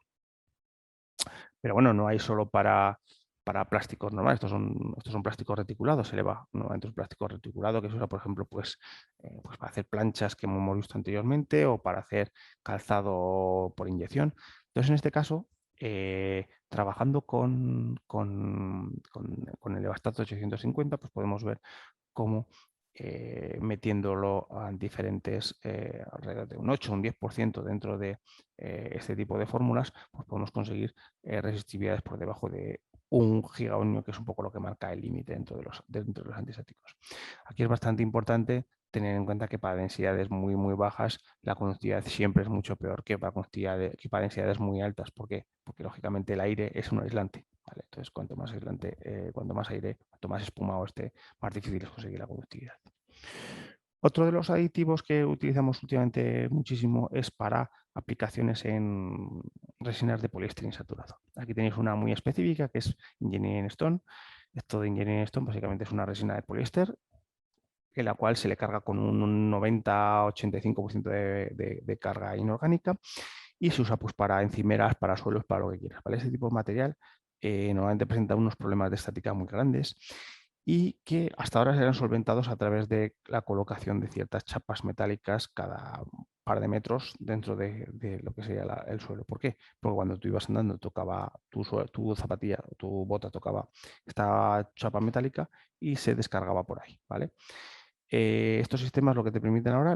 A: Pero bueno, no hay solo para plásticos normales, estos son plásticos reticulados, se eleva normalmente un plástico reticulado que se usa, por ejemplo, pues para hacer planchas que hemos visto anteriormente o para hacer calzado por inyección. Entonces, en este caso, trabajando con el Evastato 850, pues podemos ver cómo metiéndolo en diferentes, alrededor de un 8 o un 10% dentro de este tipo de fórmulas, pues podemos conseguir resistividades por debajo de 1 GΩ, que es un poco lo que marca el límite dentro de los antiestáticos. Aquí es bastante importante tener en cuenta que para densidades muy bajas la conductividad siempre es mucho peor que para densidades muy altas. ¿Por qué? Porque lógicamente el aire es un aislante, ¿vale? Entonces, cuanto más aislante, cuanto más aire, cuanto más espumado esté, más difícil es conseguir la conductividad. Otro de los aditivos que utilizamos últimamente muchísimo es para aplicaciones en resinas de poliéster insaturado. Aquí tenéis una muy específica que es Engineering Stone. Esto de Engineering Stone básicamente es una resina de poliéster en la cual se le carga con un 90-85% de carga inorgánica y se usa pues, para encimeras, para suelos, para lo que quieras. ¿Vale? Este tipo de material normalmente presenta unos problemas de estática muy grandes y que hasta ahora serán solventados a través de la colocación de ciertas chapas metálicas cada par de metros dentro de lo que sería el suelo. ¿Por qué? Porque cuando tú ibas andando tocaba tu zapatilla, tu bota tocaba esta chapa metálica y se descargaba por ahí, ¿vale? Estos sistemas lo que te permiten ahora,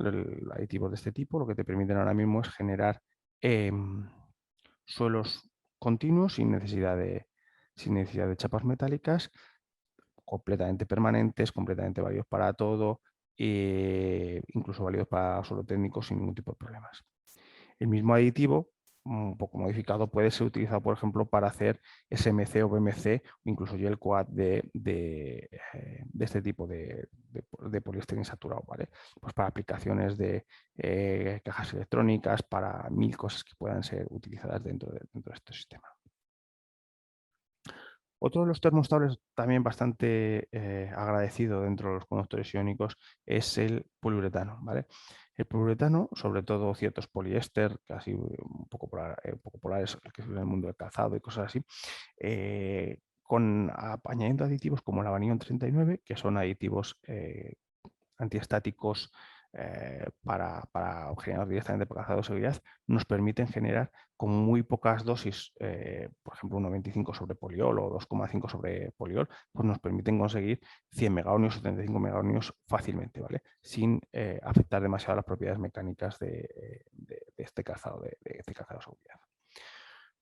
A: aditivos de este tipo, lo que te permiten ahora mismo es generar suelos continuos sin necesidad de chapas metálicas, completamente permanentes, completamente válidos para todo, incluso válidos para suelo técnico sin ningún tipo de problemas. El mismo aditivo, un poco modificado, puede ser utilizado, por ejemplo, para hacer SMC o BMC, o incluso gel coat de este tipo de poliéster insaturado, ¿vale? Pues para aplicaciones de cajas electrónicas, para 1000 cosas que puedan ser utilizadas dentro de este sistema. Otro de los termostables también bastante agradecido dentro de los conductores iónicos es el poliuretano, ¿vale? El poliuretano, sobre todo ciertos poliéster, casi un poco polares, que es en el mundo del calzado y cosas así, añadiendo aditivos como el Avanion 39, que son aditivos antiestáticos para generar directamente por calzado de seguridad, nos permiten generar con muy pocas dosis, por ejemplo, 1,25 sobre poliol o 2,5 sobre poliol, pues nos permiten conseguir 100 megaonios o 75 megaonios fácilmente, ¿vale? Sin afectar demasiado las propiedades mecánicas de este calzado de seguridad.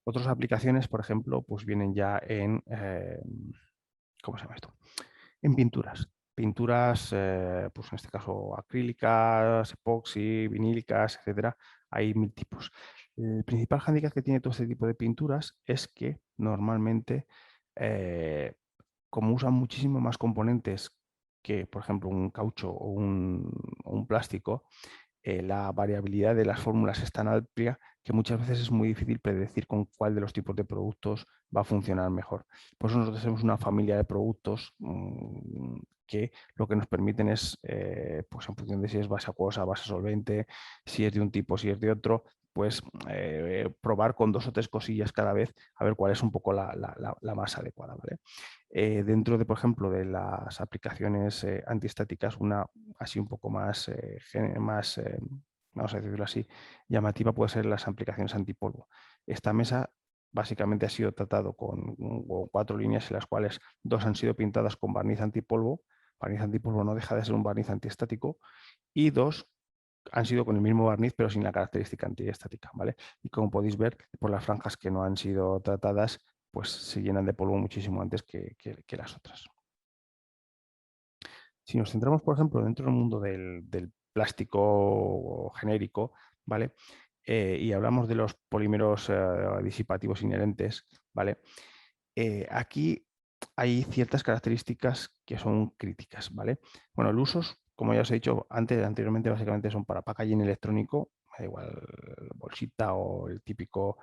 A: Otras aplicaciones, por ejemplo, pues vienen ya en, ¿cómo se llama esto? En pinturas. Pinturas, pues en este caso acrílicas, epoxi, vinílicas, etcétera. Hay 1000 tipos. El principal hándicap que tiene todo este tipo de pinturas es que normalmente, como usan muchísimo más componentes que, por ejemplo, un caucho o un plástico, la variabilidad de las fórmulas es tan amplia que muchas veces es muy difícil predecir con cuál de los tipos de productos va a funcionar mejor. Por eso nosotros tenemos una familia de productos que lo que nos permiten es, pues en función de si es base acuosa, base solvente, si es de un tipo, si es de otro, pues probar con 2 o 3 cosillas cada vez a ver cuál es un poco la más adecuada, ¿vale? Dentro de, por ejemplo, de las aplicaciones antiestáticas, una así un poco más, vamos a decirlo así, llamativa puede ser las aplicaciones antipolvo. Esta mesa básicamente ha sido tratado con 4 líneas en las cuales 2 han sido pintadas con barniz antipolvo. Barniz antipolvo no deja de ser un barniz antiestático y 2 han sido con el mismo barniz pero sin la característica antiestática, ¿vale? Y como podéis ver, por las franjas que no han sido tratadas, pues se llenan de polvo muchísimo antes que las otras. Si nos centramos, por ejemplo, dentro del mundo del plástico genérico, ¿vale? Y hablamos de los polímeros disipativos inherentes, ¿vale? Aquí hay ciertas características que son críticas, ¿vale? Bueno, el uso, como ya os he dicho anteriormente, básicamente son para packaging electrónico, da igual bolsita o el típico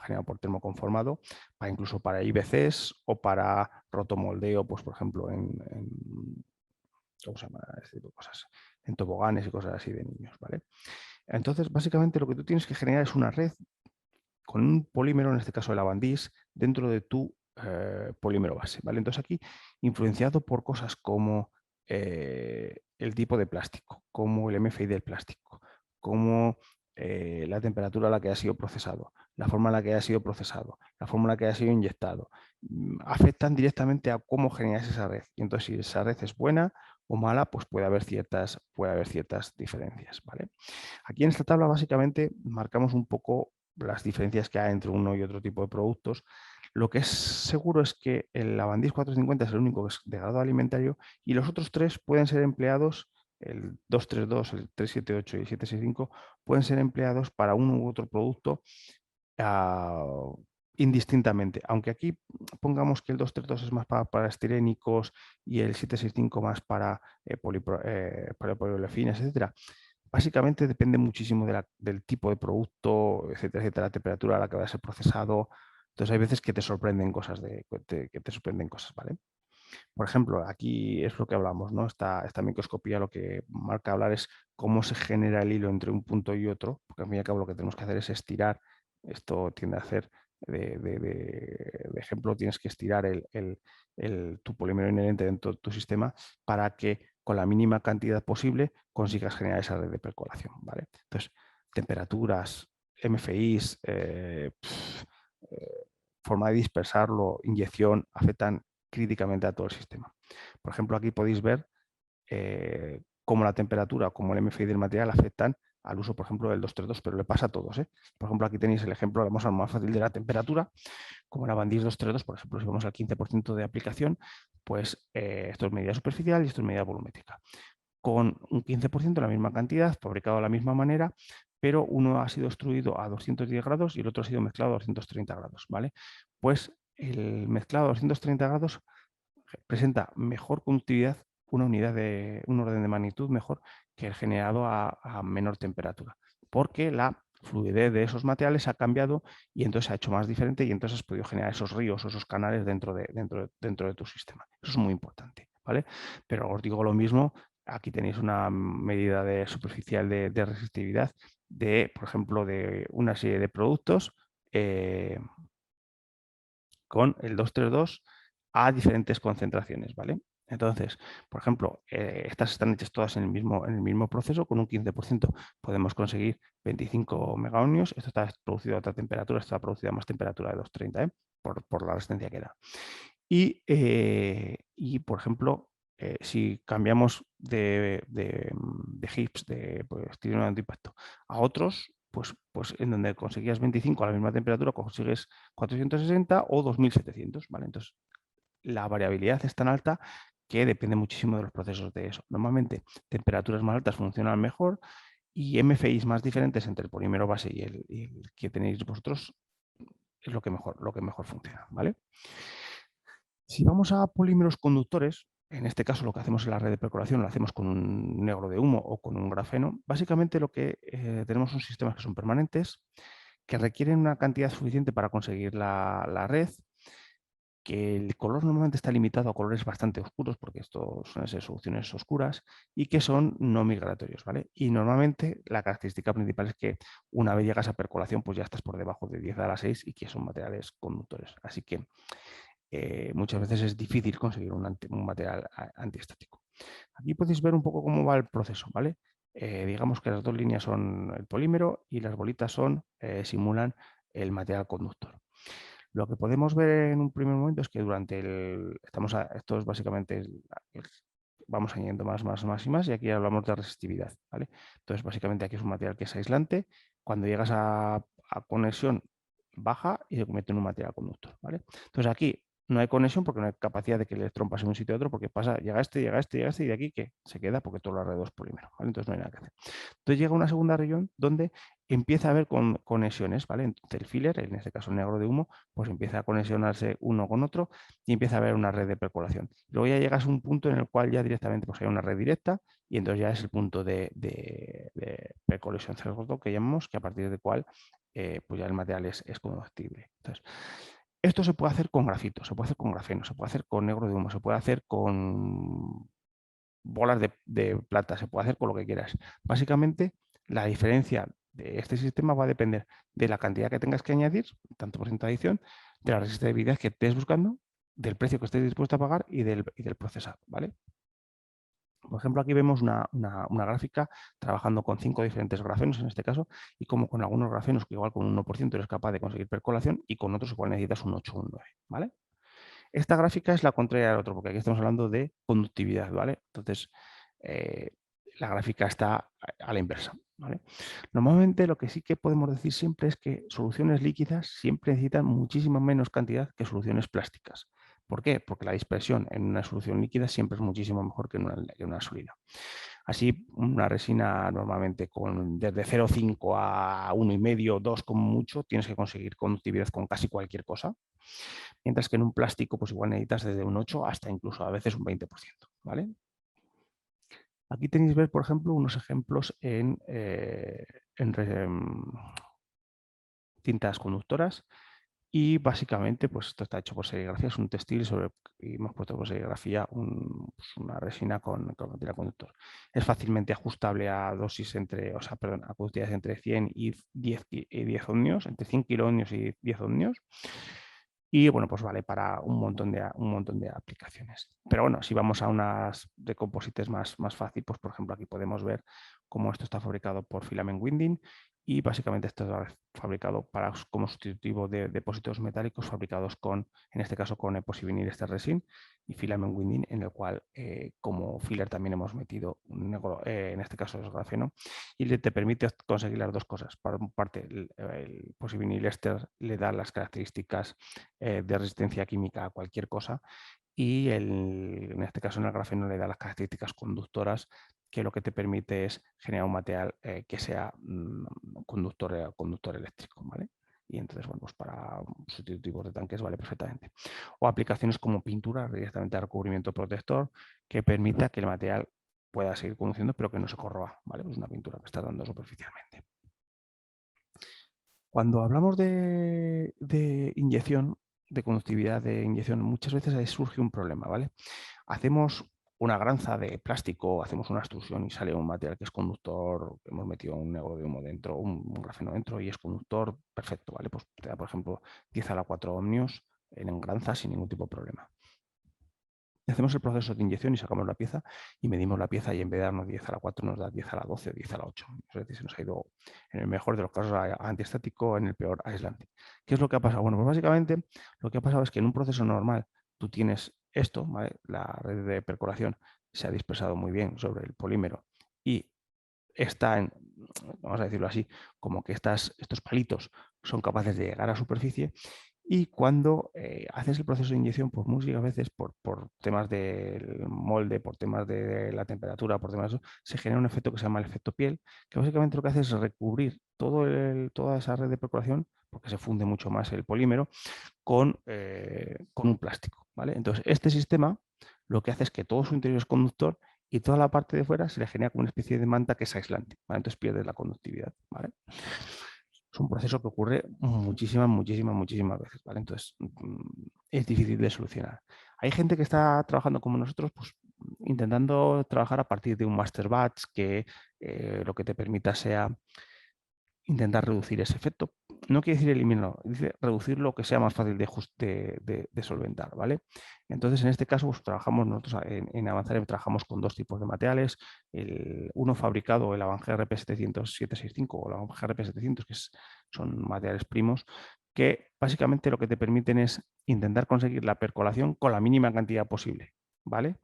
A: generado por termoconformado, incluso para IBCs o para rotomoldeo, pues por ejemplo ¿cómo se llama? Este tipo de cosas, en toboganes y cosas así de niños, ¿vale? Entonces, básicamente lo que tú tienes que generar es una red con un polímero, en este caso el Avandis, dentro de tu polímero base, ¿vale? Entonces aquí, influenciado por cosas como el tipo de plástico, como el MFI del plástico, como la temperatura a la que ha sido procesado, la forma en la que ha sido procesado, la forma en la que ha sido inyectado, afectan directamente a cómo generas esa red. Y entonces, si esa red es buena o mala, pues puede haber ciertas diferencias, ¿vale? Aquí en esta tabla básicamente marcamos un poco las diferencias que hay entre uno y otro tipo de productos. Lo que es seguro es que el Lavandís 450 es el único que es de grado alimentario y los otros tres pueden ser empleados, el 232, el 378 y el 765, pueden ser empleados para uno u otro producto ah, indistintamente. Aunque aquí pongamos que el 232 es más para estirénicos y el 765 más para poliolefines, etcétera. Básicamente depende muchísimo del tipo de producto, etcétera, etcétera, la temperatura a la que va a ser procesado. Entonces hay veces que te sorprenden cosas, que te sorprenden cosas, ¿vale? Por ejemplo, aquí es lo que hablamos, ¿no? Esta microscopía lo que marca hablar es cómo se genera el hilo entre un punto y otro, porque al fin y al cabo lo que tenemos que hacer es estirar. Esto tiende a hacer, de ejemplo, tienes que estirar tu polímero inherente dentro de tu sistema para que con la mínima cantidad posible consigas generar esa red de percolación, ¿vale? Entonces, temperaturas, MFIs, forma de dispersarlo, inyección, afectan críticamente a todo el sistema. Por ejemplo, aquí podéis ver cómo la temperatura, como el MFI del material afectan al uso, por ejemplo, del 232, pero le pasa a todos. Por ejemplo, aquí tenéis el ejemplo, vamos al más fácil de la temperatura, como la Bandis 232, por ejemplo, si vamos al 15% de aplicación, pues esto es medida superficial y esto es medida volumétrica. Con un 15% la misma cantidad, fabricado de la misma manera, pero uno ha sido extruido a 210 grados y el otro ha sido mezclado a 230 grados, ¿vale? Pues el mezclado a 230 grados presenta mejor conductividad, una unidad de un orden de magnitud mejor que el generado a menor temperatura, porque la fluidez de esos materiales ha cambiado y entonces se ha hecho más diferente y entonces has podido generar esos ríos o esos canales dentro de tu sistema. Eso es muy importante, ¿vale? Pero os digo lo mismo, aquí tenéis una medida superficial de resistividad de, por ejemplo, de una serie de productos con el 232 a diferentes concentraciones, ¿vale? Entonces, por ejemplo, estas están hechas todas en el mismo proceso, con un 15% podemos conseguir 25 megaohmios. Esto está producido a otra temperatura, esto está producido a más temperatura de 230, por la resistencia que da. Y por ejemplo, si cambiamos de HIPS, de estireno de alto impacto, a otros, pues en donde conseguías 25 a la misma temperatura, consigues 460 o 2700, ¿vale? Entonces, la variabilidad es tan alta que depende muchísimo de los procesos de eso. Normalmente, temperaturas más altas funcionan mejor y MFIs más diferentes entre el polímero base y el que tenéis vosotros es lo que mejor funciona, ¿vale? Si vamos a polímeros conductores, en este caso lo que hacemos en la red de percolación lo hacemos con un negro de humo o con un grafeno. Básicamente lo que tenemos son sistemas que son permanentes, que requieren una cantidad suficiente para conseguir la red, que el color normalmente está limitado a colores bastante oscuros, porque esto suelen ser soluciones oscuras, y que son no migratorios, ¿vale? Y normalmente la característica principal es que una vez llegas a percolación, pues ya estás por debajo de 10 a la 6 y que son materiales conductores. Así que muchas veces es difícil conseguir un material antiestático. Aquí podéis ver un poco cómo va el proceso, ¿vale? Digamos que las dos líneas son el polímero y las bolitas simulan el material conductor. Lo que podemos ver en un primer momento es que esto es básicamente, vamos añadiendo más y más, y aquí hablamos de resistividad, ¿vale? Entonces, básicamente aquí es un material que es aislante. Cuando llegas a conexión, baja y se convierte en un material conductor, ¿vale? Entonces aquí no hay conexión porque no hay capacidad de que el electrón pase de un sitio a otro, porque llega este, y de aquí que se queda porque todo lo alrededor es polímero, ¿vale? Entonces no hay nada que hacer. Entonces llega una segunda región donde empieza a haber conexiones, ¿vale? Entonces el filler, en este caso el negro de humo, pues empieza a conexionarse uno con otro y empieza a haber una red de percolación. Luego ya llegas a un punto en el cual ya directamente pues hay una red directa y entonces ya es el punto de percolisión cerroto que llamamos, que a partir del cual pues ya el material es combustible. Entonces, esto se puede hacer con grafito, se puede hacer con grafeno, se puede hacer con negro de humo, se puede hacer con bolas de plata, se puede hacer con lo que quieras. Básicamente, la diferencia de este sistema va a depender de la cantidad que tengas que añadir, tanto por ciento de adición, de la resistividad que estés buscando, del precio que estés dispuesto a pagar y del procesado, ¿vale? Por ejemplo, aquí vemos una gráfica trabajando con 5 diferentes grafenos en este caso, y como con algunos grafenos que igual con un 1% eres capaz de conseguir percolación y con otros igual necesitas un 8 o un 9, ¿vale? Esta gráfica es la contraria al otro, porque aquí estamos hablando de conductividad, ¿vale? Entonces, la gráfica está a la inversa, ¿vale? Normalmente lo que sí que podemos decir siempre es que soluciones líquidas siempre necesitan muchísima menos cantidad que soluciones plásticas. ¿Por qué? Porque la dispersión en una solución líquida siempre es muchísimo mejor que en una sólida. Así, una resina normalmente desde 0,5 a 1,5, 2 como mucho, tienes que conseguir conductividad con casi cualquier cosa, mientras que en un plástico pues igual necesitas desde un 8 hasta incluso a veces un 20%, ¿vale? Aquí tenéis ver, por ejemplo, unos ejemplos en cintas conductoras y básicamente pues esto está hecho por serigrafía, es un textil y hemos puesto por serigrafía pues, una resina con material conductor. Es fácilmente ajustable a dosis a conductividades entre 100 y 10 ohmios, entre 100 kiloohmios y 10 ohmios. Y bueno, pues vale para un montón de aplicaciones. Pero bueno, si vamos a unas de composites más fácil, pues por ejemplo aquí podemos ver cómo esto está fabricado por Filament Winding y básicamente esto es fabricado como sustitutivo de depósitos metálicos fabricados en este caso con epoxivinil ester resin y Filament Winding, en el cual como filler también hemos metido en este caso es grafeno y te permite conseguir las dos cosas. Por parte, el epoxivinil ester le da las características de resistencia química a cualquier cosa y en este caso en el grafeno le da las características conductoras que lo que te permite es generar un material que sea conductor eléctrico, ¿vale? Y entonces, bueno, pues para sustitutivos de tanques vale perfectamente. O aplicaciones como pintura directamente a recubrimiento protector que permita que el material pueda seguir conduciendo pero que no se corroa, ¿vale? Es una pintura que está dando superficialmente. Cuando hablamos de inyección, de conductividad de inyección, muchas veces ahí surge un problema, ¿vale? Hacemos una granza de plástico, hacemos una extrusión y sale un material que es conductor, hemos metido un neodymo dentro, un grafeno dentro y es conductor perfecto, ¿vale? Pues te da, por ejemplo, 10 a la 4 ohmios en granza sin ningún tipo de problema. Hacemos el proceso de inyección y sacamos la pieza y medimos la pieza y en vez de darnos 10 a la 4 nos da 10 a la 12 o 10 a la 8. Es decir, se nos ha ido en el mejor de los casos a antiestático, en el peor a aislante. ¿Qué es lo que ha pasado? Bueno, pues básicamente lo que ha pasado es que en un proceso normal tú tienes esto, ¿vale? La red de percolación se ha dispersado muy bien sobre el polímero y está vamos a decirlo así, como que estos palitos son capaces de llegar a superficie y cuando haces el proceso de inyección, pues muchas veces por temas del molde, por temas de la temperatura, por temas de eso, se genera un efecto que se llama el efecto piel, que básicamente lo que hace es recubrir toda esa red de percolación, porque se funde mucho más el polímero, con un plástico, ¿vale? Entonces, este sistema lo que hace es que todo su interior es conductor y toda la parte de fuera se le genera como una especie de manta que es aislante, ¿vale? Entonces pierdes la conductividad, ¿vale? Es un proceso que ocurre muchísimas veces, ¿vale? Entonces, es difícil de solucionar. Hay gente que está trabajando como nosotros, pues intentando trabajar a partir de un master batch que lo que te permita sea intentar reducir ese efecto. No quiere decir eliminarlo, dice reducir lo que sea más fácil de solventar, ¿vale? Entonces, en este caso, pues, trabajamos nosotros en Avanzar, trabajamos con dos tipos de materiales. Uno fabricado, el Avange RP700-765 o el Avange RP700, son materiales primos, que básicamente lo que te permiten es intentar conseguir la percolación con la mínima cantidad posible, ¿vale?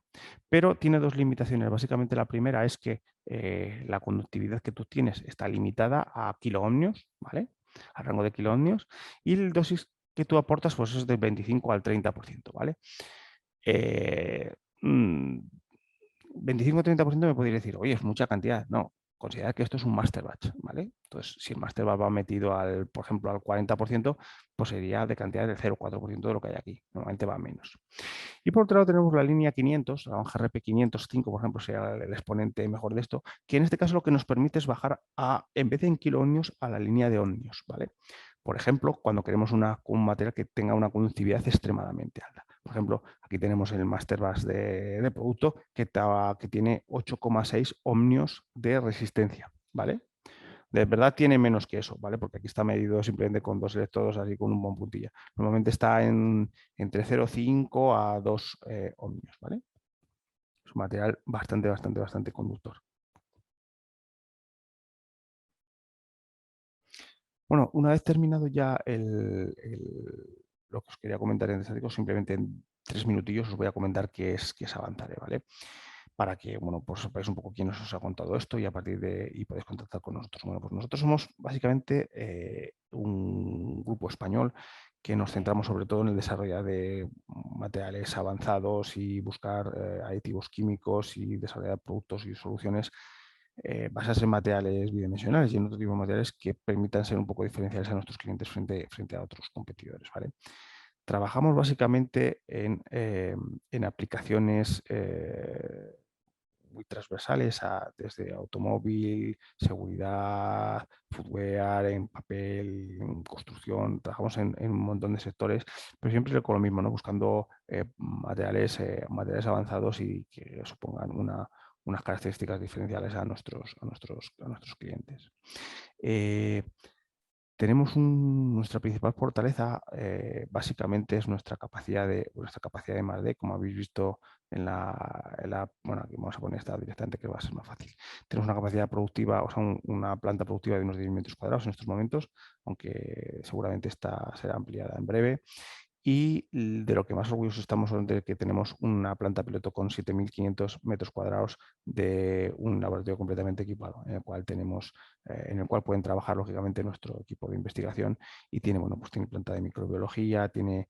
A: Pero tiene dos limitaciones. Básicamente la primera es que la conductividad que tú tienes está limitada a kiloohmios, ¿vale? Al rango de kiloohmios. Y el dosis que tú aportas pues es del 25 al 30%, ¿vale? 25-30% me podéis decir, oye, es mucha cantidad. No, considerad que esto es un master batch, ¿vale? Entonces, si el master batch va metido por ejemplo, al 40%, pues sería de cantidad del 0,4% de lo que hay aquí. Normalmente va menos. Y por otro lado tenemos la línea 500, la GRP 505, por ejemplo, sería el exponente mejor de esto, que en este caso lo que nos permite es bajar en vez de en kiloohmios, a la línea de ohmios, ¿vale? Por ejemplo, cuando queremos un material que tenga una conductividad extremadamente alta. Por ejemplo, aquí tenemos el Master Bus de producto que tiene 8,6 ohmios de resistencia, ¿vale? De verdad tiene menos que eso, ¿vale? Porque aquí está medido simplemente con dos electrodos, así con un buen puntilla. Normalmente está entre 0,5 a 2 ohmios, ¿vale? Es un material bastante conductor. Bueno, una vez terminado ya lo que os quería comentar en estático, simplemente en 3 minutillos os voy a comentar qué es Avanzare, ¿vale? Para que, bueno, pues sepáis un poco quién os ha contado esto y a partir de y podéis contactar con nosotros. Bueno, pues nosotros somos básicamente un grupo español que nos centramos sobre todo en el desarrollo de materiales avanzados y buscar aditivos químicos y desarrollar productos y soluciones basadas en materiales bidimensionales y en otro tipo de materiales que permitan ser un poco diferenciales a nuestros clientes frente a otros competidores, ¿vale? Trabajamos básicamente en aplicaciones muy transversales desde automóvil, seguridad, footwear, en papel, en construcción. Trabajamos en un montón de sectores, pero siempre con lo mismo, ¿no? Buscando materiales avanzados y que supongan unas características diferenciales a nuestros clientes. Eh, nuestra principal fortaleza, básicamente, es nuestra capacidad de I+D, como habéis visto bueno, aquí vamos a poner esta directamente que va a ser más fácil. Tenemos una capacidad productiva, o sea, una planta productiva de unos 10 metros cuadrados en estos momentos, aunque seguramente esta será ampliada en breve. Y de lo que más orgullosos estamos es de que tenemos una planta piloto con 7.500 metros cuadrados de un laboratorio completamente equipado, en el cual pueden trabajar lógicamente nuestro equipo de investigación y tiene, bueno, pues tiene planta de microbiología, tiene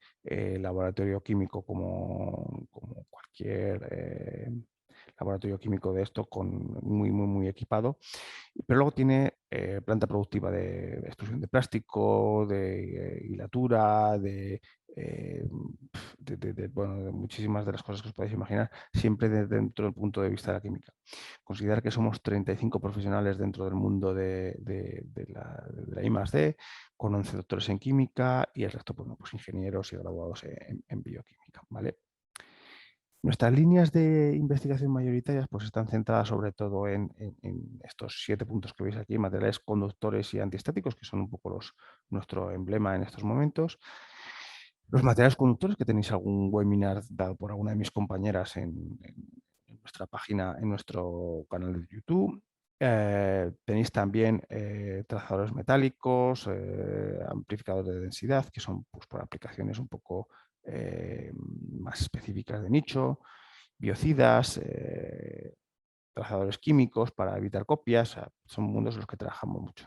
A: laboratorio químico como cualquier laboratorio químico de esto, muy, muy, muy equipado. Pero luego tiene planta productiva de extrusión de plástico, de hilatura, eh, bueno, de muchísimas de las cosas que os podéis imaginar, siempre dentro del punto de vista de la química. Considerar que somos 35 profesionales dentro del mundo de la I+D, con 11 doctores en química y el resto, bueno, pues ingenieros y graduados en bioquímica, ¿vale? Nuestras líneas de investigación mayoritarias pues, están centradas sobre todo en estos 7 puntos que veis aquí, materiales conductores y antiestáticos, que son un poco nuestro emblema en estos momentos. Los materiales conductores, que tenéis algún webinar dado por alguna de mis compañeras en nuestra página, en nuestro canal de YouTube. Tenéis también trazadores metálicos, amplificadores de densidad, que son pues, por aplicaciones un poco más específicas de nicho, biocidas, trazadores químicos para evitar copias, son mundos en los que trabajamos mucho.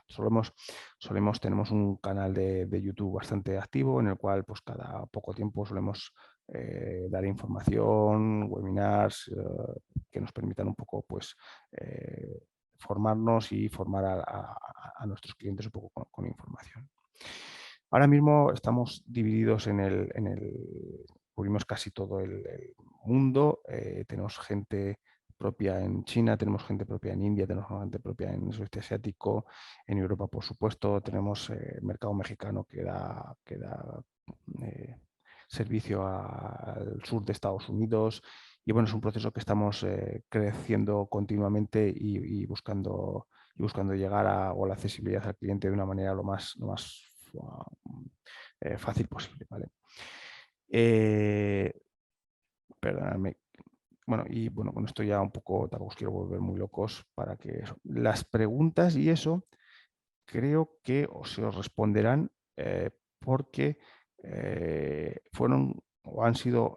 A: Tenemos un canal de YouTube bastante activo en el cual pues, cada poco tiempo solemos dar información, webinars que nos permitan un poco pues, formarnos y formar a nuestros clientes un poco con información. Ahora mismo estamos divididos cubrimos casi todo el mundo, tenemos gente propia en China, tenemos gente propia en India, tenemos gente propia en el sudeste asiático, en Europa, por supuesto, tenemos mercado mexicano que da eh, servicio al sur de Estados Unidos y bueno, es un proceso que estamos creciendo continuamente y buscando llegar o la accesibilidad al cliente de una manera lo más fácil posible, ¿vale? Perdonadme. Bueno, y bueno, con esto ya un poco tampoco os quiero volver muy locos para que las preguntas y eso creo que se os responderán porque fueron o han sido,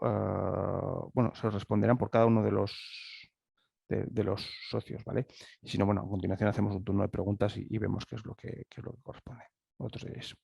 A: bueno, se os responderán por cada uno de los socios, ¿vale? Y si no, bueno, a continuación hacemos un turno de preguntas y vemos qué es lo que corresponde. Vosotros diréis.